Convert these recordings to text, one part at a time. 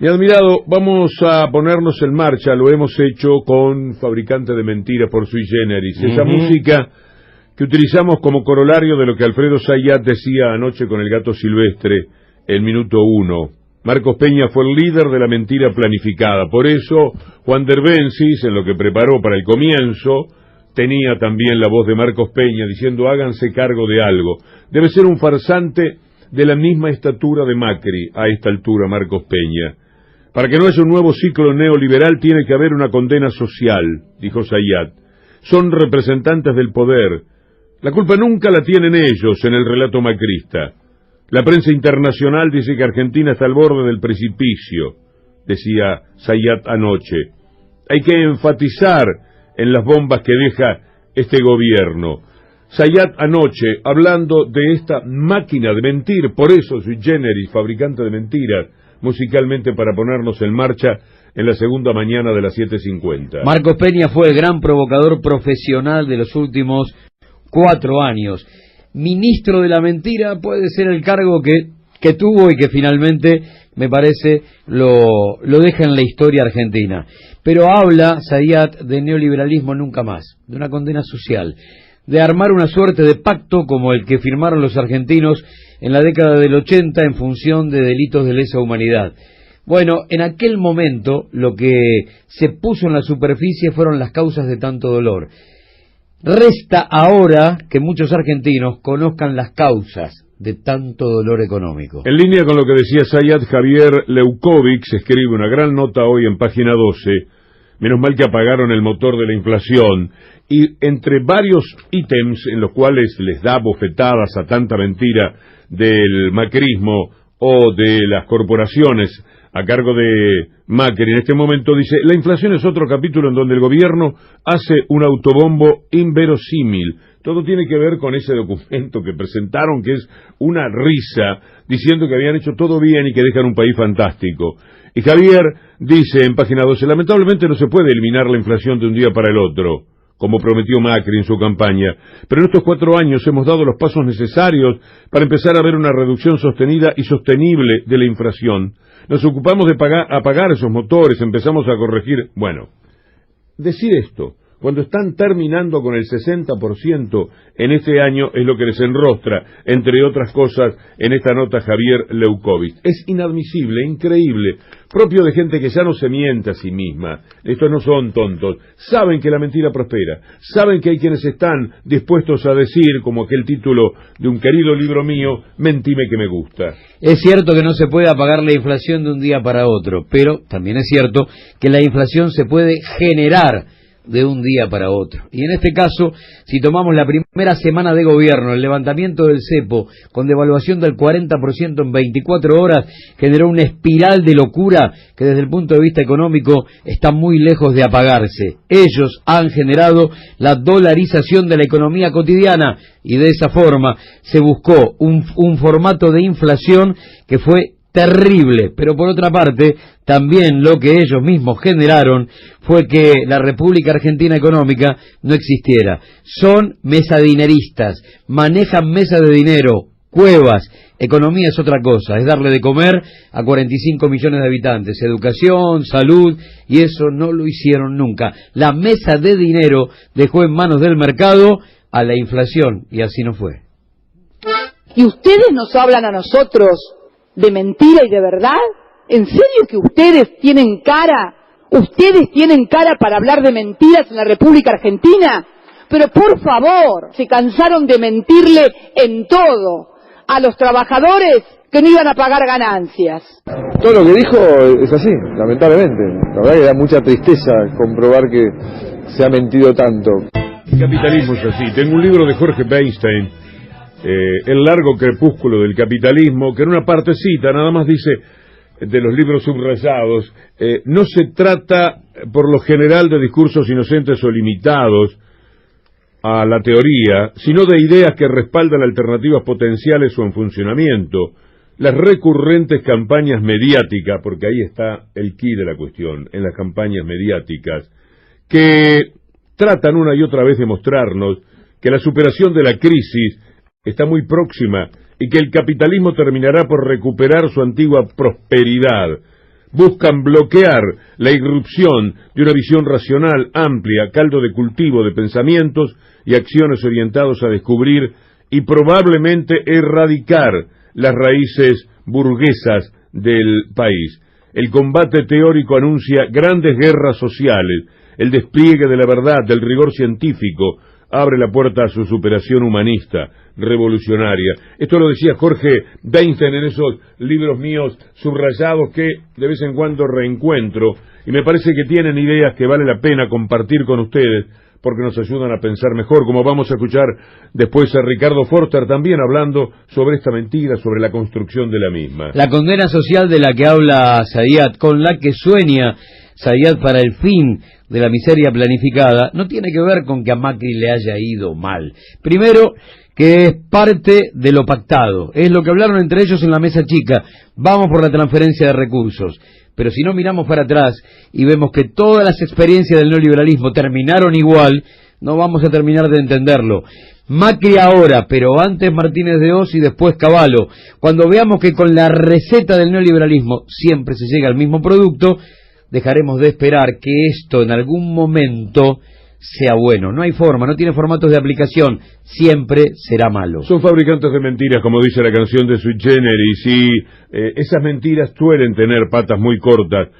Mi admirado, vamos a ponernos en marcha, lo hemos hecho con Fabricante de Mentiras por Sui Generis, esa música que utilizamos como corolario de lo que Alfredo Zayat decía anoche con El Gato Silvestre, el minuto 1. Marcos Peña fue el líder de la mentira planificada, por eso Juan Derbencis, en lo que preparó para el comienzo, tenía también la voz de Marcos Peña diciendo háganse cargo de algo. Debe ser un farsante de la misma estatura de Macri a esta altura, Marcos Peña. Para que no haya un nuevo ciclo neoliberal tiene que haber una condena social, dijo Zayat. Son representantes del poder. La culpa nunca la tienen ellos en el relato macrista. La prensa internacional dice que Argentina está al borde del precipicio, decía Zayat anoche. Hay que enfatizar en las bombas que deja este gobierno. Zayat anoche, hablando de esta máquina de mentir, por eso Sui Generis, Fabricante de Mentiras, musicalmente para ponernos en marcha en la segunda mañana de las 7:50. Marcos Peña fue el gran provocador profesional de los últimos 4 años. Ministro de la mentira puede ser el cargo que tuvo y que finalmente, me parece, lo deja en la historia argentina. Pero habla Zayat de neoliberalismo nunca más, de una condena social, de armar una suerte de pacto como el que firmaron los argentinos en la década del 80 en función de delitos de lesa humanidad. Bueno, en aquel momento lo que se puso en la superficie fueron las causas de tanto dolor. Resta ahora que muchos argentinos conozcan las causas de tanto dolor económico. En línea con lo que decía Zayat, Javier Leukovic escribe una gran nota hoy en página 12. Menos mal que apagaron el motor de la inflación. Y entre varios ítems en los cuales les da bofetadas a tanta mentira del macrismo o de las corporaciones a cargo de Macri, en este momento dice, la inflación es otro capítulo en donde el gobierno hace un autobombo inverosímil. Todo tiene que ver con ese documento que presentaron, que es una risa, diciendo que habían hecho todo bien y que dejan un país fantástico. Y Javier dice en página 12, lamentablemente no se puede eliminar la inflación de un día para el otro, como prometió Macri en su campaña, pero en estos 4 años hemos dado los pasos necesarios para empezar a ver una reducción sostenida y sostenible de la inflación. Nos ocupamos de apagar esos motores, empezamos a corregir. Bueno, decir esto, cuando están terminando con el 60% en este año, es lo que les enrostra, entre otras cosas, en esta nota Javier Leukovic. Es inadmisible, increíble, propio de gente que ya no se miente a sí misma. Estos no son tontos, saben que la mentira prospera, saben que hay quienes están dispuestos a decir, como aquel título de un querido libro mío, mentime que me gusta. Es cierto que no se puede apagar la inflación de un día para otro, pero también es cierto que la inflación se puede generar de un día para otro. Y en este caso, si tomamos la primera semana de gobierno, el levantamiento del cepo con devaluación del 40% en 24 horas generó una espiral de locura que desde el punto de vista económico está muy lejos de apagarse. Ellos han generado la dolarización de la economía cotidiana y de esa forma se buscó un formato de inflación que fue terrible, pero por otra parte, también lo que ellos mismos generaron fue que la República Argentina Económica no existiera. Son mesadineristas, manejan mesa de dinero, cuevas. Economía es otra cosa, es darle de comer a 45 millones de habitantes, educación, salud, y eso no lo hicieron nunca. La mesa de dinero dejó en manos del mercado a la inflación, y así no fue. ¿Y ustedes nos hablan a nosotros de mentira y de verdad? ¿En serio que ustedes tienen cara? ¿Ustedes tienen cara para hablar de mentiras en la República Argentina? Pero por favor, se cansaron de mentirle en todo a los trabajadores que no iban a pagar ganancias. Todo lo que dijo es así, lamentablemente. La verdad que da mucha tristeza comprobar que se ha mentido tanto. El capitalismo es así. Tengo un libro de Jorge Weinstein, El largo crepúsculo del capitalismo, que en una partecita nada más dice, de los libros subrayados, no se trata por lo general de discursos inocentes o limitados a la teoría, sino de ideas que respaldan alternativas potenciales o en funcionamiento. Las recurrentes campañas mediáticas, porque ahí está el quid de la cuestión, en las campañas mediáticas, que tratan una y otra vez de mostrarnos que la superación de la crisis está muy próxima y que el capitalismo terminará por recuperar su antigua prosperidad. buscan bloquear la irrupción de una visión racional, amplia, caldo de cultivo de pensamientos y acciones orientados a descubrir y probablemente erradicar las raíces burguesas del país. El combate teórico anuncia grandes guerras sociales, el despliegue de la verdad, del rigor científico, abre la puerta a su superación humanista, revolucionaria. Esto lo decía Jorge Weinstein en esos libros míos subrayados que de vez en cuando reencuentro, y me parece que tienen ideas que vale la pena compartir con ustedes, porque nos ayudan a pensar mejor, como vamos a escuchar después a Ricardo Forster también hablando sobre esta mentira, sobre la construcción de la misma. La condena social de la que habla Saadiyat, con la que sueña Saadiyat para el fin de la miseria planificada, no tiene que ver con que a Macri le haya ido mal. Primero, que es parte de lo pactado, es lo que hablaron entre ellos en la mesa chica, vamos por la transferencia de recursos. Pero si no miramos para atrás y vemos que todas las experiencias del neoliberalismo terminaron igual, no vamos a terminar de entenderlo. Macri ahora, pero antes Martínez de Oz y después Cavallo. Cuando veamos que con la receta del neoliberalismo siempre se llega al mismo producto, dejaremos de esperar que esto en algún momento sea bueno. No hay forma, no tiene formatos de aplicación, siempre será malo. Son fabricantes de mentiras, como dice la canción de Sui Generis, y esas mentiras suelen tener patas muy cortas.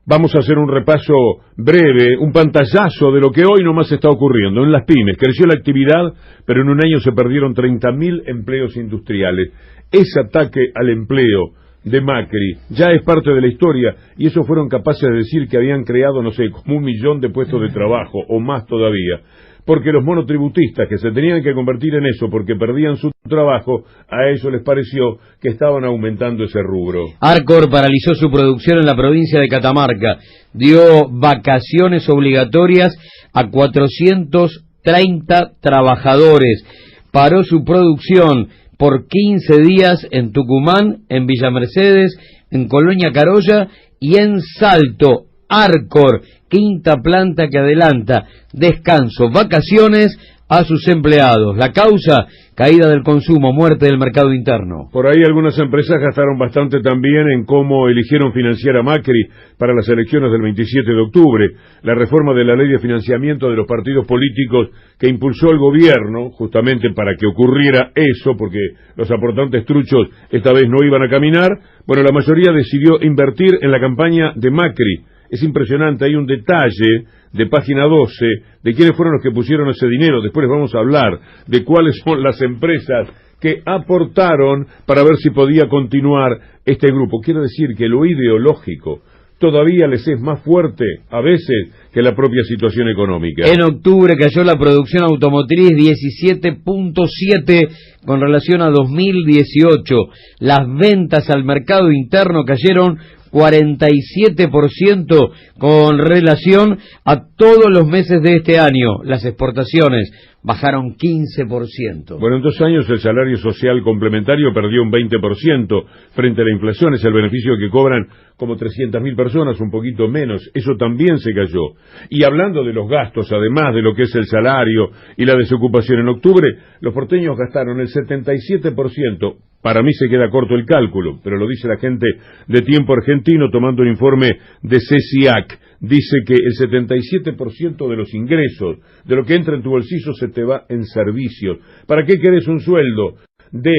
Vamos a hacer un repaso breve, un pantallazo de lo que hoy nomás está ocurriendo. En las pymes creció la actividad, pero en un año se perdieron 30.000 empleos industriales. Ese ataque al empleo de Macri ya es parte de la historia, y eso fueron capaces de decir que habían creado, no sé, como 1 millón de puestos de trabajo, o más todavía, porque los monotributistas que se tenían que convertir en eso porque perdían su trabajo, a ellos les pareció que estaban aumentando ese rubro. Arcor paralizó su producción en la provincia de Catamarca, dio vacaciones obligatorias a 430 trabajadores, paró su producción por 15 días en Tucumán, en Villa Mercedes, en Colonia Carolla y en Salto. Arcor, quinta planta que adelanta descanso, vacaciones a sus empleados. La causa, caída del consumo, muerte del mercado interno. Por ahí algunas empresas gastaron bastante también en cómo eligieron financiar a Macri para las elecciones del 27 de octubre. La reforma de la ley de financiamiento de los partidos políticos que impulsó el gobierno, justamente para que ocurriera eso, porque los aportantes truchos esta vez no iban a caminar. Bueno, la mayoría decidió invertir en la campaña de Macri. Es impresionante, hay un detalle de página 12 de quiénes fueron los que pusieron ese dinero. Después les vamos a hablar de cuáles son las empresas que aportaron para ver si podía continuar este grupo. Quiero decir que lo ideológico todavía les es más fuerte a veces que la propia situación económica. En octubre cayó la producción automotriz 17.7 con relación a 2018. Las ventas al mercado interno cayeron 47% con relación a todos los meses de este año. Las exportaciones bajaron 15%. Bueno, en 2 años el salario social complementario perdió un 20% frente a la inflación. Es el beneficio que cobran como 300.000 personas, un poquito menos. Eso también se cayó. Y hablando de los gastos, además de lo que es el salario y la desocupación, en octubre los porteños gastaron el 77%. Para mí se queda corto el cálculo, pero lo dice la gente de Tiempo Argentino tomando un informe de CECIAC. Dice que el 77% de los ingresos, de lo que entra en tu bolsillo, se te va en servicios. ¿Para qué querés un sueldo de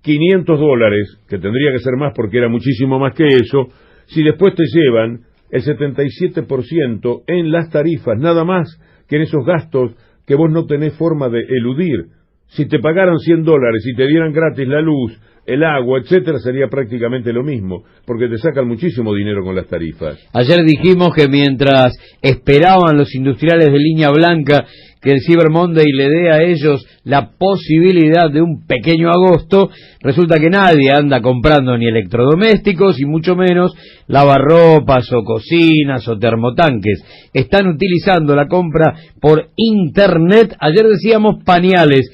$500, que tendría que ser más porque era muchísimo más que eso, si después te llevan el 77% en las tarifas, nada más que en esos gastos que vos no tenés forma de eludir? Si te pagaran $100 y te dieran gratis la luz, el agua, etcétera, sería prácticamente lo mismo, porque te sacan muchísimo dinero con las tarifas. Ayer dijimos que mientras esperaban los industriales de línea blanca que el Cyber Monday le dé a ellos la posibilidad de un pequeño agosto, resulta que nadie anda comprando ni electrodomésticos y mucho menos lavarropas o cocinas o termotanques. Están utilizando la compra por internet. Ayer decíamos pañales.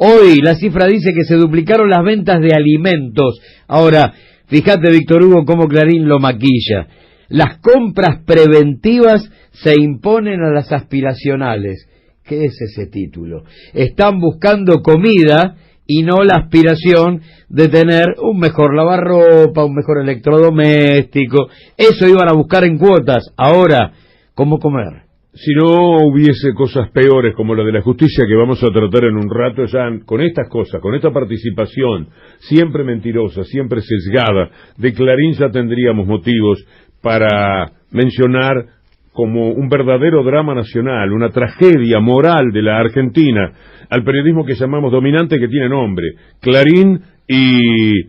Hoy la cifra dice que se duplicaron las ventas de alimentos. Ahora, fíjate, Víctor Hugo, cómo Clarín lo maquilla. Las compras preventivas se imponen a las aspiracionales. ¿Qué es ese título? Están buscando comida y no la aspiración de tener un mejor lavarropa, un mejor electrodoméstico. Eso iban a buscar en cuotas. Ahora, ¿cómo comer? Si no hubiese cosas peores como la de la justicia que vamos a tratar en un rato, ya con estas cosas, con esta participación siempre mentirosa, siempre sesgada, de Clarín ya tendríamos motivos para mencionar como un verdadero drama nacional, una tragedia moral de la Argentina, al periodismo que llamamos dominante, que tiene nombre, Clarín y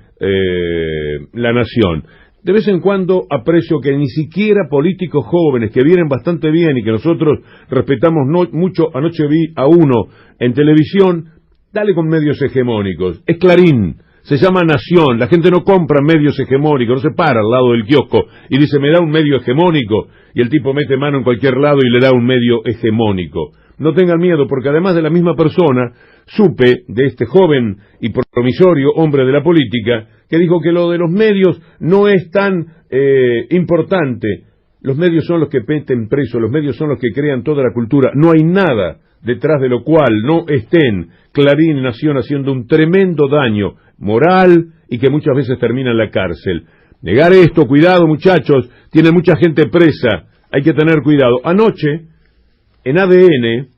La Nación. De vez en cuando aprecio que ni siquiera políticos jóvenes que vienen bastante bien y que nosotros respetamos mucho, anoche vi a uno en televisión, dale con medios hegemónicos, es Clarín, se llama Nación, la gente no compra medios hegemónicos, no se para al lado del kiosco y dice me da un medio hegemónico y el tipo mete mano en cualquier lado y le da un medio hegemónico. No tengan miedo porque además de la misma persona, supe de este joven y promisorio hombre de la política que dijo que lo de los medios no es tan importante. Los medios son los que meten preso, los medios son los que crean toda la cultura. No hay nada detrás de lo cual no estén Clarín y Nación haciendo un tremendo daño moral y que muchas veces termina en la cárcel. Negar esto, cuidado muchachos, tiene mucha gente presa, hay que tener cuidado. Anoche, en ADN,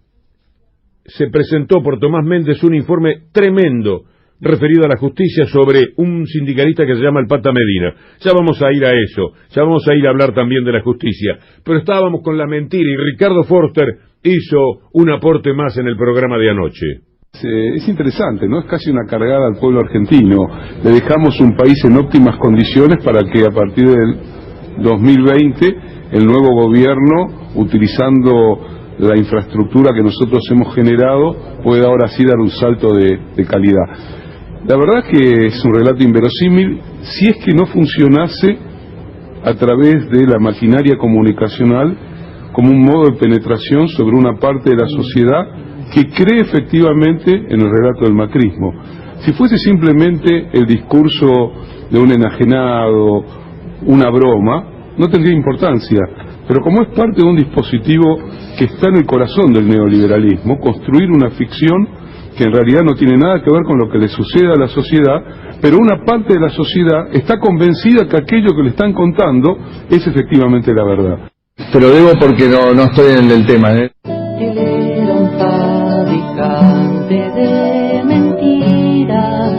se presentó por Tomás Méndez un informe tremendo referido a la justicia sobre un sindicalista que se llama el Pata Medina. Ya vamos a ir a eso, ya vamos a ir a hablar también de la justicia. Pero estábamos con la mentira y Ricardo Forster hizo un aporte más en el programa de anoche. Es interesante, ¿no? Es casi una cargada al pueblo argentino. Le dejamos un país en óptimas condiciones para que a partir del 2020 el nuevo gobierno, utilizando la infraestructura que nosotros hemos generado, puede ahora sí dar un salto de calidad. La verdad es que es un relato inverosímil si es que no funcionase a través de la maquinaria comunicacional como un modo de penetración sobre una parte de la sociedad que cree efectivamente en el relato del macrismo. Si fuese simplemente el discurso de un enajenado, una broma, no tendría importancia. Pero como es parte de un dispositivo que está en el corazón del neoliberalismo, construir una ficción que en realidad no tiene nada que ver con lo que le sucede a la sociedad, pero una parte de la sociedad está convencida que aquello que le están contando es efectivamente la verdad. Te lo debo porque no estoy en el tema, ¿eh? Él era un fabricante de mentiras.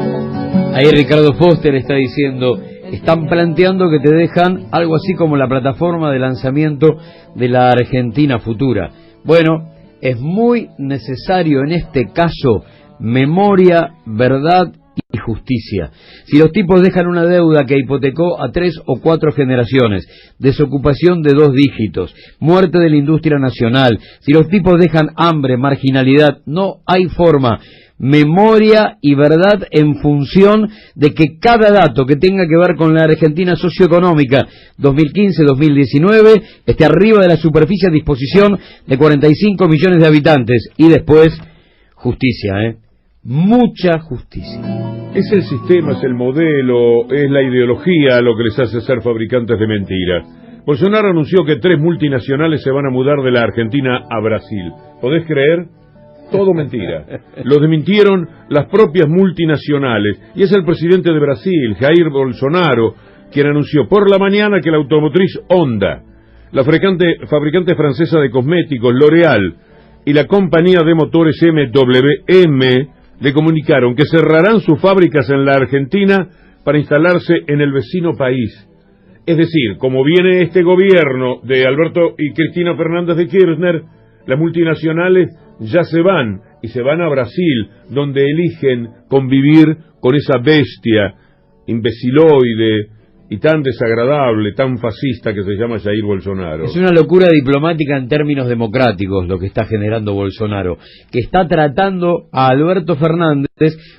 Ahí Ricardo Foster está diciendo, están planteando que te dejan algo así como la plataforma de lanzamiento de la Argentina futura. Bueno, es muy necesario en este caso memoria, verdad y justicia. Si los tipos dejan una deuda que hipotecó a 3 o 4 generaciones, desocupación de 2 dígitos, muerte de la industria nacional, si los tipos dejan hambre, marginalidad, no hay forma. Memoria y verdad en función de que cada dato que tenga que ver con la Argentina socioeconómica 2015-2019 esté arriba de la superficie a disposición de 45 millones de habitantes. Y después, justicia, mucha justicia. Es el sistema, es el modelo, es la ideología lo que les hace ser fabricantes de mentiras. Bolsonaro anunció que 3 multinacionales se van a mudar de la Argentina a Brasil. ¿Podés creer? Todo mentira. Lo desmintieron las propias multinacionales. Y es el presidente de Brasil, Jair Bolsonaro, quien anunció por la mañana que la automotriz Honda, la fabricante francesa de cosméticos L'Oréal y la compañía de motores MWM le comunicaron que cerrarán sus fábricas en la Argentina para instalarse en el vecino país. Es decir, como viene este gobierno de Alberto y Cristina Fernández de Kirchner, las multinacionales ya se van, y se van a Brasil, donde eligen convivir con esa bestia imbeciloide y tan desagradable, tan fascista que se llama Jair Bolsonaro. Es una locura diplomática en términos democráticos lo que está generando Bolsonaro, que está tratando a Alberto Fernández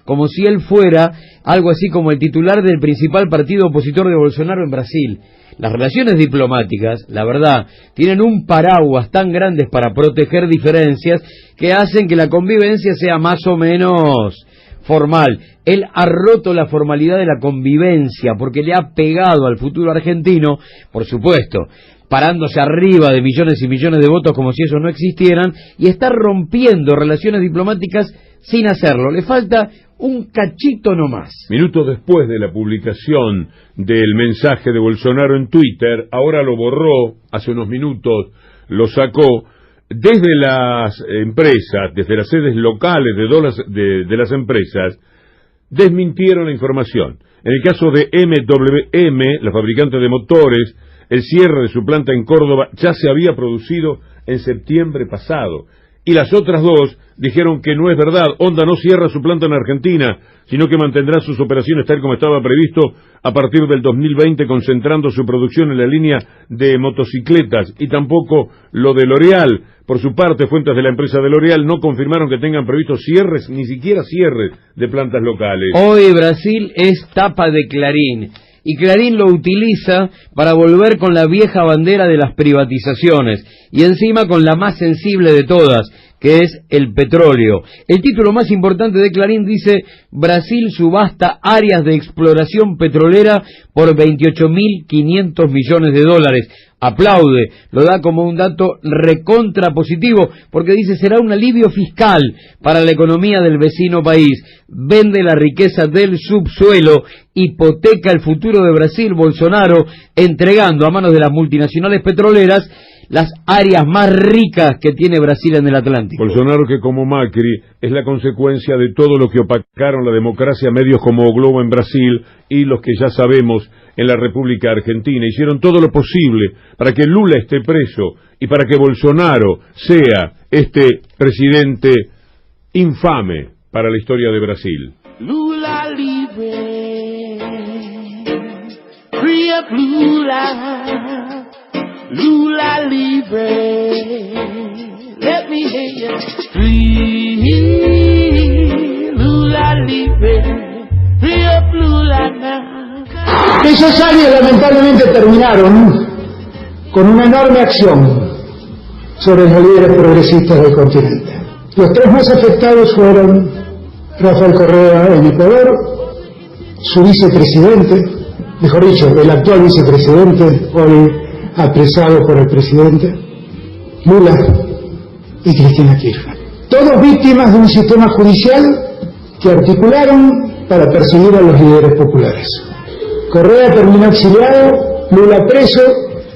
como si él fuera algo así como el titular del principal partido opositor de Bolsonaro en Brasil. Las relaciones diplomáticas, la verdad, tienen un paraguas tan grandes para proteger diferencias que hacen que la convivencia sea más o menos formal. Él ha roto la formalidad de la convivencia porque le ha pegado al futuro argentino, por supuesto, parándose arriba de millones y millones de votos como si esos no existieran, y está rompiendo relaciones diplomáticas sin hacerlo. Le falta un cachito nomás. Minutos después de la publicación del mensaje de Bolsonaro en Twitter, ahora lo borró, hace unos minutos lo sacó, desde las empresas, desde las sedes locales de las empresas, desmintieron la información. En el caso de MWM, la fabricante de motores, el cierre de su planta en Córdoba ya se había producido en septiembre pasado. Y las otras dos dijeron que no es verdad. Honda no cierra su planta en Argentina, sino que mantendrá sus operaciones tal como estaba previsto a partir del 2020, concentrando su producción en la línea de motocicletas. Y tampoco lo de L'Oreal. Por su parte, fuentes de la empresa de L'Oreal no confirmaron que tengan previstos cierres, ni siquiera cierres de plantas locales. Hoy Brasil es tapa de Clarín. Y Clarín lo utiliza para volver con la vieja bandera de las privatizaciones, y encima con la más sensible de todas, que es el petróleo. El título más importante de Clarín dice: Brasil subasta áreas de exploración petrolera por 28.500 millones de dólares. Aplaude, lo da como un dato recontra positivo, porque dice será un alivio fiscal para la economía del vecino país. Vende la riqueza del subsuelo, hipoteca el futuro de Brasil, Bolsonaro, entregando a manos de las multinacionales petroleras las áreas más ricas que tiene Brasil en el Atlántico. Bolsonaro, que como Macri es la consecuencia de todo lo que opacaron la democracia medios como O Globo en Brasil y los que ya sabemos en la República Argentina, hicieron todo lo posible para que Lula esté preso y para que Bolsonaro sea este presidente infame para la historia de Brasil. Lula libre, free up Lula, Lula libre, let me hear you, free, Lula libre, free up Lula now. Esos años lamentablemente terminaron con una enorme acción sobre los líderes progresistas del continente. Los tres más afectados fueron Rafael Correa en Ecuador, su vicepresidente, mejor dicho, el actual vicepresidente, hoy apresado por el presidente, Lula, y Cristina Kirchner. Todos víctimas de un sistema judicial que articularon para perseguir a los líderes populares. Correa terminó exiliado, Lula preso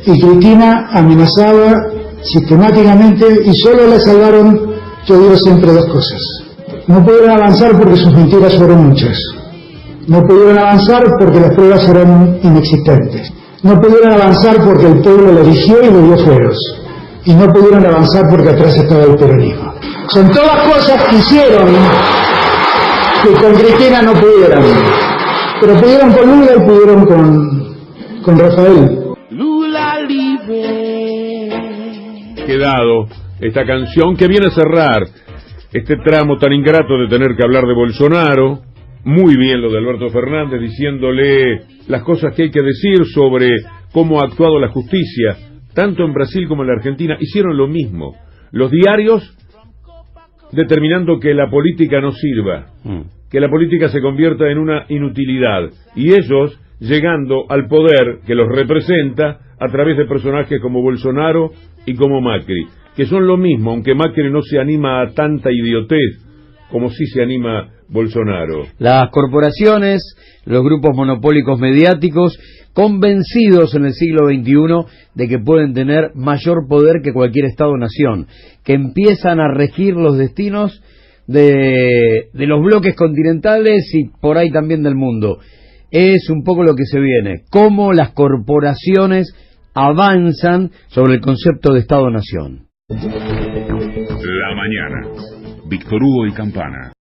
y Cristina amenazada sistemáticamente, y solo la salvaron, yo digo siempre, dos cosas. No pudieron avanzar porque sus mentiras fueron muchas. No pudieron avanzar porque las pruebas eran inexistentes. No pudieron avanzar porque el pueblo lo eligió y le dio fueros. Y no pudieron avanzar porque atrás estaba el peronismo. Son todas cosas que hicieron que con Cristina no pudieran. Pero pudieron con Lula y pudieron con Rafael. Lula libre. Quedado esta canción que viene a cerrar este tramo tan ingrato de tener que hablar de Bolsonaro. Muy bien lo de Alberto Fernández, diciéndole las cosas que hay que decir sobre cómo ha actuado la justicia, tanto en Brasil como en la Argentina. Hicieron lo mismo. Los diarios determinando que la política no sirva, que la política se convierta en una inutilidad, y ellos llegando al poder que los representa a través de personajes como Bolsonaro y como Macri, que son lo mismo, aunque Macri no se anima a tanta idiotez como sí se anima Bolsonaro. Las corporaciones, los grupos monopólicos mediáticos, convencidos en el siglo XXI de que pueden tener mayor poder que cualquier Estado-nación, que empiezan a regir los destinos de los bloques continentales y por ahí también del mundo. Es un poco lo que se viene, cómo las corporaciones avanzan sobre el concepto de Estado-nación. La mañana. Víctor Hugo y Campana.